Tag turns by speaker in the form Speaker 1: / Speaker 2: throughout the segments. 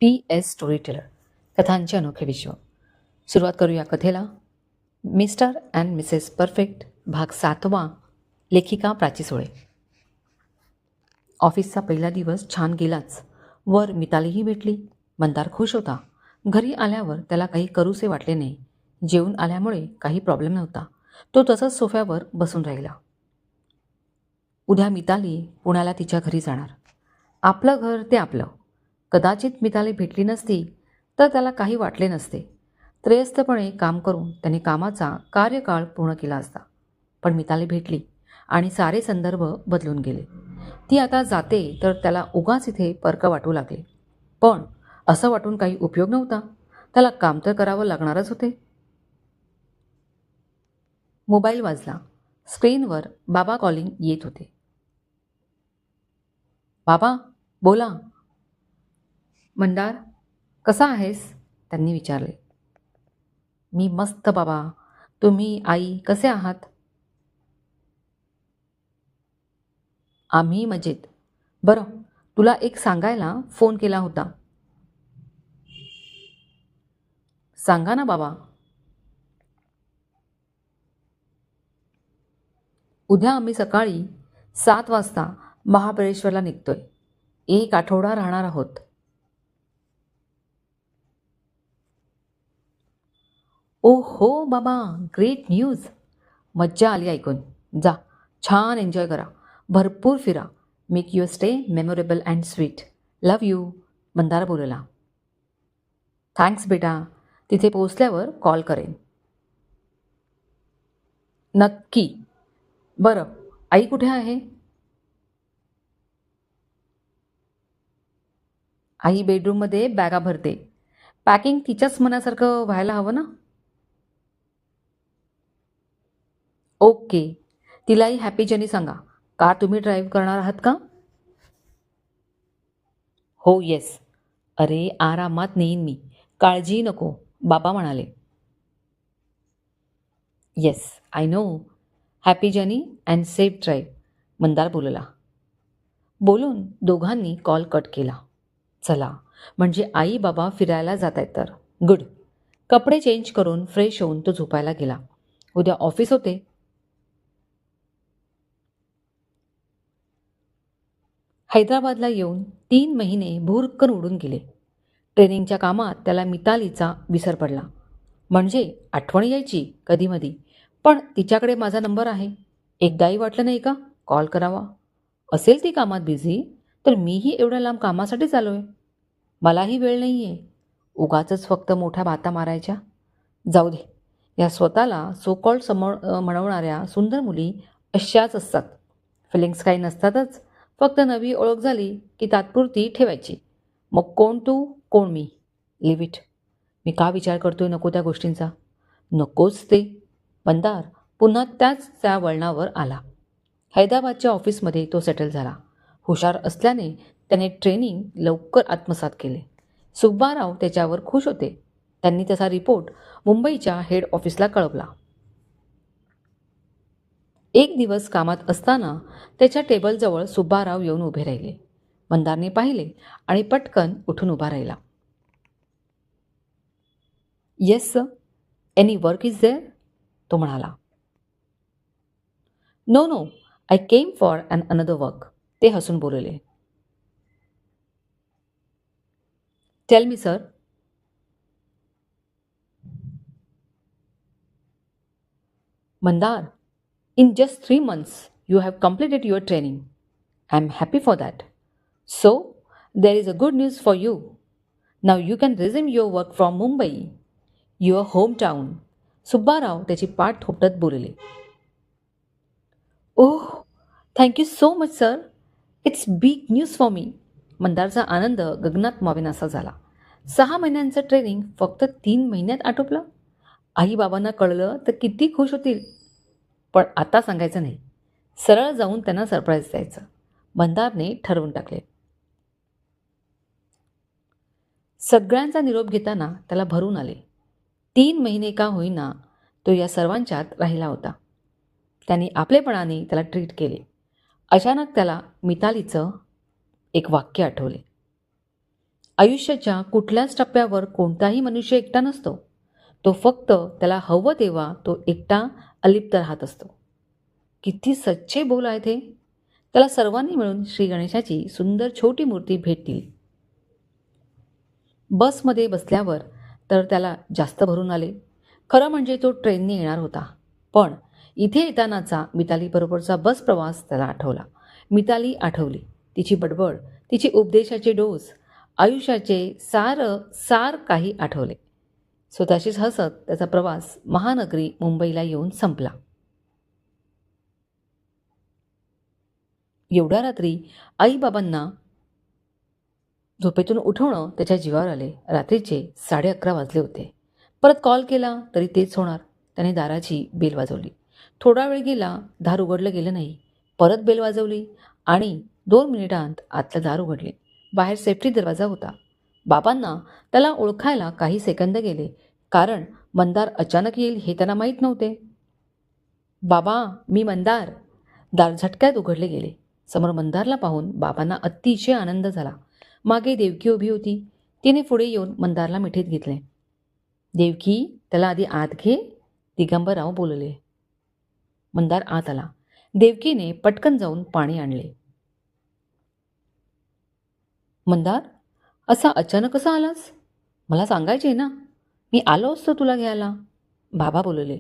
Speaker 1: PS story teller कथांचे अनोखे विश्व. सुरुवात करूया कथेला. मिस्टर अँड मिसेस परफेक्ट भाग 7. लेखिका प्राची सोळे. ऑफिसचा पहिला दिवस छान गेलाच. वर मितालीही भेटली. मंदार खुश होता. घरी आल्यावर त्याला काही करूसे वाटले नाही. जेवून आल्यामुळे काही प्रॉब्लेम नव्हता. तो तसंच सोफ्यावर बसून राहिला. उद्या मिताली पुण्याला तिच्या घरी जाणार. आपलं घर ते आपलं. कदाचित मिताली भेटली नसती तर त्याला काही वाटले नसते. त्रयस्थपणे काम करून त्याने कामाचा कार्यकाळ पूर्ण केला असता. पण मिताली भेटली आणि सारे संदर्भ बदलून गेले. ती आता जाते तर त्याला उगाच इथे परक वाटू लागले. पण असं वाटून काही उपयोग नव्हता. त्याला काम तर करावं लागणारच होते. मोबाईल वाजला. स्क्रीनवर बाबा कॉलिंग येत होते. बाबा बोला. मंदार कसा आहेस? त्यांनी विचारले. मी मस्त बाबा. तुम्ही आई कसे आहात? आम्ही मजेत. बरं, तुला एक सांगायला फोन केला होता. सांगा ना बाबा. उद्या आम्ही सकाळी 7 वाजता महाबळेश्वरला निघतोय. 1 आठवडा राहणार आहोत. ओ हो बाबा, ग्रेट न्यूज. मज्जा आली ऐकून. जा, छान एन्जॉय करा. भरपूर फिरा. Make your stay memorable and sweet. Love you. Mandar बोलला. थँक्स बेटा. तिथे पोहोचल्यावर कॉल करेन. नक्की. बरं, आई कुठे आहे? आई बेडरूममध्ये बॅगा भरते. पॅकिंग तिच्याच मनासारखं व्हायला हवं ना. ओके. तिलाही हॅपी जर्नी सांगा. कार तुम्ही ड्राईव्ह करणार आहात का? हो येस. अरे आरामात नेईन मी. काळजी नको, बाबा म्हणाले. Yes I know. Happy journey and safe drive. Mandar बोलला. बोलून दोघांनी कॉल कट केला. चला, म्हणजे आई बाबा फिरायला जात आहेत तर गुड. कपडे चेंज करून फ्रेश होऊन तो झोपायला गेला. उद्या ऑफिस होते. हैदराबादला येऊन 3 महिने भुरकन उडून गेले. ट्रेनिंगच्या कामात त्याला मितालीचा विसर पडला. म्हणजे आठवण यायची कधीमधी, पण तिच्याकडे माझा नंबर आहे. एकदाही वाटलं नाही का कॉल करावा. असेल ती कामात बिझी तर मीही एवढ्या लांब कामासाठीच आलो आहे. मलाही वेळ नाही आहे. उगाचच फक्त मोठ्या बाता मारायच्या. जाऊ दे. या स्वतःला सो कॉल्ड म्हणवणाऱ्या सुंदर मुली अशाच असतात. फिलिंग्स काही नसतातच. फक्त नवी ओळख झाली की तात्पुरती ठेवायची. मग कोण तू कोण मी. Leave it. मी का विचार करतोय नको त्या गोष्टींचा. नकोच ते. मंदार पुन्हा त्या वळणावर आला. हैदराबादच्या ऑफिसमध्ये तो सेटल झाला. हुशार असल्याने त्याने ट्रेनिंग लवकर आत्मसात केले. सुब्बाराव त्याच्यावर खुश होते. त्यांनी त्याचा रिपोर्ट मुंबईच्या हेड ऑफिसला कळवला. एक दिवस कामात असताना त्याच्या टेबलजवळ सुब्बाराव येऊन उभे राहिले. मंदारने पाहिले आणि पटकन उठून उभा राहिला. Yes sir. Any work is there? तो म्हणाला. No no, I came for an another work. ते हसून बोलले. Tell me sir. Mandar, in just 3 months, you have completed your training. I am happy for that. So, there is a good news for you. Now you can resume your work from Mumbai, your hometown. Subbarao त्याची पाठ थोपटत बोलले. Oh, thank you so much sir. It's big news for me. मंदारचा आनंद गगनात मावेनासा झाला. 6 महिन्यांचं training फक्त 3 महिन्यात आटोपलं. आई बाबांना कळलं तर किती खुश होतील. पण आता सांगायचं नाही. सरळ जाऊन त्यांना सरप्राईज द्यायचं. मंदारने ठरवून टाकले. सगळ्यांचा निरोप घेताना त्याला भरून आले. 3 महिने का होईना तो या सर्वांच्यात राहिला होता. त्यांनी आपलेपणाने त्याला ट्रीट केले. अचानक त्याला मितालीचं एक वाक्य आठवले. आयुष्याच्या कुठल्याच टप्प्यावर कोणताही मनुष्य एकटा नसतो. तो फक्त त्याला हवं तेव्हा तो एकटा अलिप्त राहत असतो. किती सच्चे बोल आहेत हे. त्याला सर्वांनी मिळून श्री गणेशाची सुंदर छोटी मूर्ती भेट दिली. बसमध्ये बसल्यावर तर त्याला जास्त भरून आले. खरं म्हणजे तो ट्रेनने येणार होता. पण इथे येतानाचा मितालीबरोबरचा बस प्रवास त्याला आठवला. मिताली आठवली. तिची बडबड, तिची उपदेशाचे डोस, आयुष्याचे सार काही आठवले. स्वतःशीच हसत त्याचा प्रवास महानगरी मुंबईला येऊन संपला. एवढ्या रात्री आईबाबांना झोपेतून उठवणं त्याच्या जीवावर आले. रात्रीचे 11:30 वाजले होते. परत कॉल केला तरी तेच होणार. त्याने दाराची बेल वाजवली. थोडा वेळ गेला, दार उघडलं गेलं नाही. परत बेल वाजवली आणि 2 मिनिटांत आतलं दार उघडले. बाहेर सेफ्टी दरवाजा होता. बाबांना त्याला ओळखायला काही सेकंद गेले, कारण मंदार अचानक येईल हे त्यांना माहीत नव्हते. बाबा, मी मंदार. दार झटक्यात उघडले गेले. समोर मंदारला पाहून बाबांना अतिशय आनंद झाला. मागे देवकी उभी होती. तिने पुढे येऊन मंदारला मिठीत घेतले. देवकी, त्याला आधी आत घे, दिगंबरराव बोलले. मंदार आत आला. देवकीने पटकन जाऊन पाणी आणले. मंदार, असा अचानक कसा आलास? मला सांगायचे ना, मी आलो असतो तुला घ्यायला, बाबा बोलले.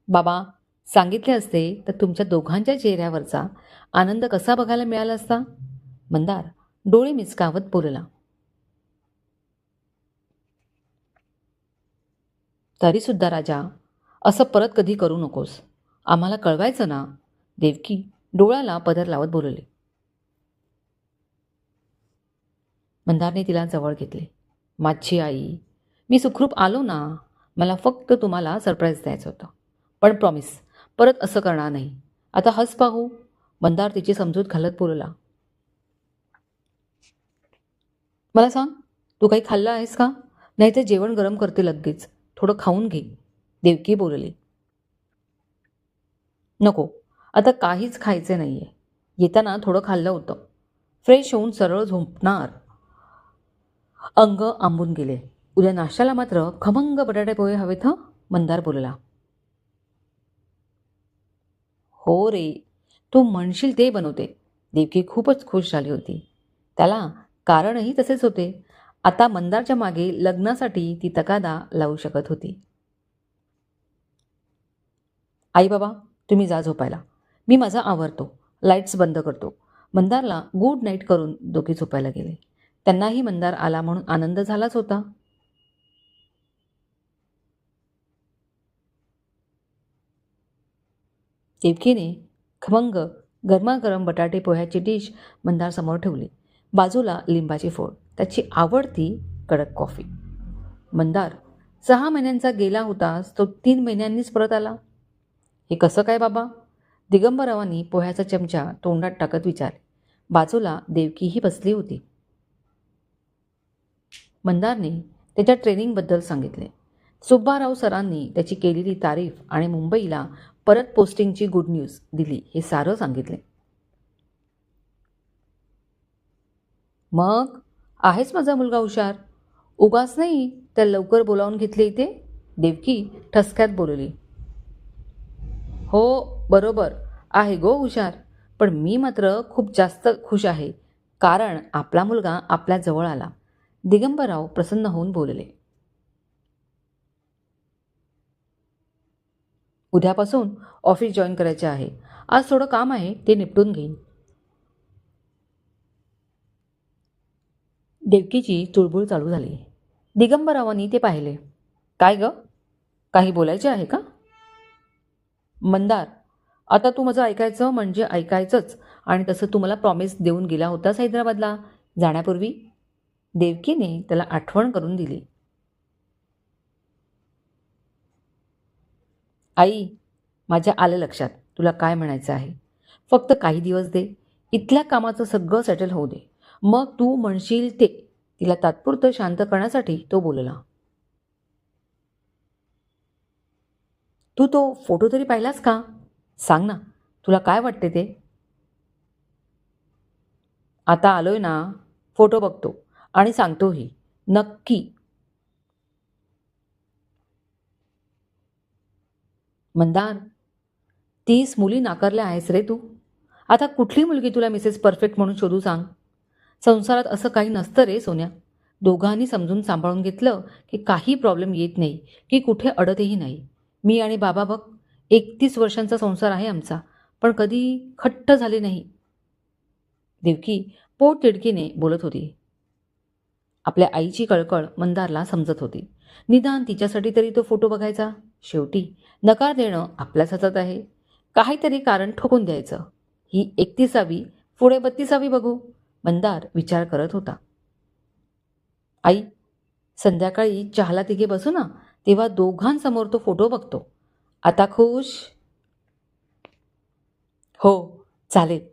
Speaker 1: बाबा, सांगितले असते तर तुमच्या दोघांच्या चेहऱ्यावरचा आनंद कसा बघायला मिळाला असता? मंदार डोळे मिचकावत बोलला. तरीसुद्धा राजा, असं परत कधी करू नकोस. आम्हाला कळवायचं ना, देवकी डोळ्याला पदर लावत बोलले. मंदारने तिला जवळ घेतले. माझी आई, मी सुखरूप आलो ना. मला फक्त तुम्हाला सरप्राईज द्यायचं होतं. पण प्रॉमिस, परत असं करणार नाही. आता हस पाहू. मंदार तिची समजूत घालत बोलला. मला सांग, तू काही खाल्लं आहेस का? नाही तर जेवण गरम करते लगेच. थोडं खाऊन घे, देवकी बोलली. नको, आता काहीच खायचे नाही आहे. येताना थोडं खाल्लं होतं. फ्रेश होऊन सरळ झोपणार. अंग आंबून गेले. उद्या नाश्त्याला मात्र खमंग बटाटे पोहे हवेत हं, मंदार बोलला. हो रे, तू म्हणशील ते बनवते. देवकी खूपच खुश झाली होती. त्याला कारणही तसेच होते. आता मंदारच्या मागे लग्नासाठी ती तगादा लावू शकत होती. आई बाबा, तुम्ही जा झोपायला. मी माझा आवरतो. लाईट्स बंद करतो. मंदारला गुड नाईट करून दोघे झोपायला गेले. त्यांनाही मंदार आला म्हणून आनंद झालाच होता. देवकीने खमंग गरमागरम बटाटे पोह्याची डिश मंदारसमोर ठेवली. बाजूला लिंबाची फोड, त्याची आवडती कडक कॉफी. मंदार, 6 महिन्यांचा गेला होतास तो 3 महिन्यांनीच परत आला. हे कसं काय बाबा? दिगंबररावांनी पोह्याचा चमचा तोंडात टाकत विचारले. बाजूला देवकीही बसली होती. मंदारने त्याच्या ट्रेनिंगबद्दल सांगितले. सुब्बाराव सरांनी त्याची केलेली तारीफ आणि मुंबईला परत पोस्टिंगची गुड न्यूज दिली हे सारं सांगितले. मग आहेच माझा मुलगा हुशार. उगाच नाही तर लवकर बोलावून घेतले इथे, देवकी ठसक्यात बोलली. हो, बरोबर आहे गो हुशार. पण मी मात्र खूप जास्त खुश आहे, कारण आपला मुलगा आपल्या जवळ आला. दिगंबरराव प्रसन्न होऊन बोलले. उद्यापासून ऑफिस जॉईन करायचे आहे. आज थोडं काम आहे, ते निपटून घेईन. देवकीची चुळबुळ चालू झाली. दिगंबररावांनी ते पाहिले. काय ग, काही बोलायचे आहे का? मंदार, आता तू माझं ऐकायचं म्हणजे ऐकायचंच. आणि तसं तू मला प्रॉमिस देऊन गेला होतास हैदराबादला जाण्यापूर्वी. देवकीने त्याला आठवण करून दिली. आई, माझ्या आलं लक्षात तुला काय म्हणायचं आहे. फक्त काही दिवस दे. इथल्या कामाचं सगळं सेटल होऊ दे. मग तू म्हणशील ते. तिला तात्पुरतं शांत करण्यासाठी तो बोलला. तू तो फोटो तरी पाहिलास का? सांग ना, तुला काय वाटते ते? आता आलोय ना, फोटो बघतो आणि सांगतोही. नक्की. मंदार, 30 मुली नाकारल्या आहेस रे तू. आता कुठली मुलगी तुला मिसेस परफेक्ट म्हणून शोधू सांग. संसारात असं काही नसतं रे सोन्या. दोघांनी समजून सांभाळून घेतलं की काही प्रॉब्लेम येत नाही, की कुठे अडतही नाही. मी आणि बाबा बघ, 31 वर्षांचा संसार आहे आमचा, पण कधी खट्ट झाले नाही. देवकी पोटतिडकीने बोलत होती. आपल्या आईची कळकळ मंदारला समजत होती. निदान तिच्यासाठी तरी तो फोटो बघायचा. शेवटी नकार देणं आपल्याच हातात आहे. काहीतरी कारण ठोकून द्यायचं. ही 31वी, पुढे 32वी बघू. मंदार विचार करत होता. आई, संध्याकाळी चहाला तिघे बसू ना, तेव्हा दोघांसमोर तो फोटो बघतो. आता खुश? हो, चालेल.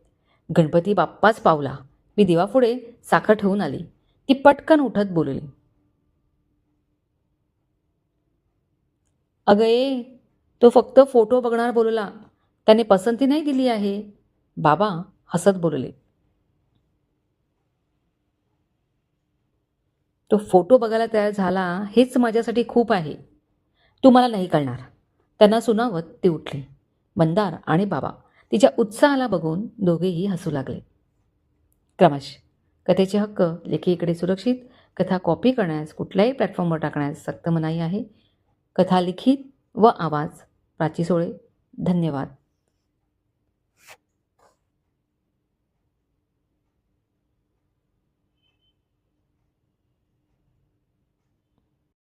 Speaker 1: गणपती बाप्पाच पावला. मी देवापुढे साखर ठेवून आली. ती पटकन उठत बोलली. अगं ए, तो फक्त फोटो बघणार बोलला. त्याने पसंती नाही दिली आहे. बाबा हसत बोलले. तो फोटो बघायला तयार झाला हेच माझ्यासाठी खूप आहे. तुम्हाला नाही कळणार. त्यांना सुनावत ती उठली. मंदार आणि बाबा तिच्या उत्साहाला बघून दोघेही हसू लागले. क्रमाश कथेचे हक्क लेखीकडे सुरक्षित. कथा कॉपी करण्यास कुठल्याही प्लॅटफॉर्मवर टाकण्यास सक्त मनाई आहे. कथा लिखित व आवाज प्राची सोळे. धन्यवाद.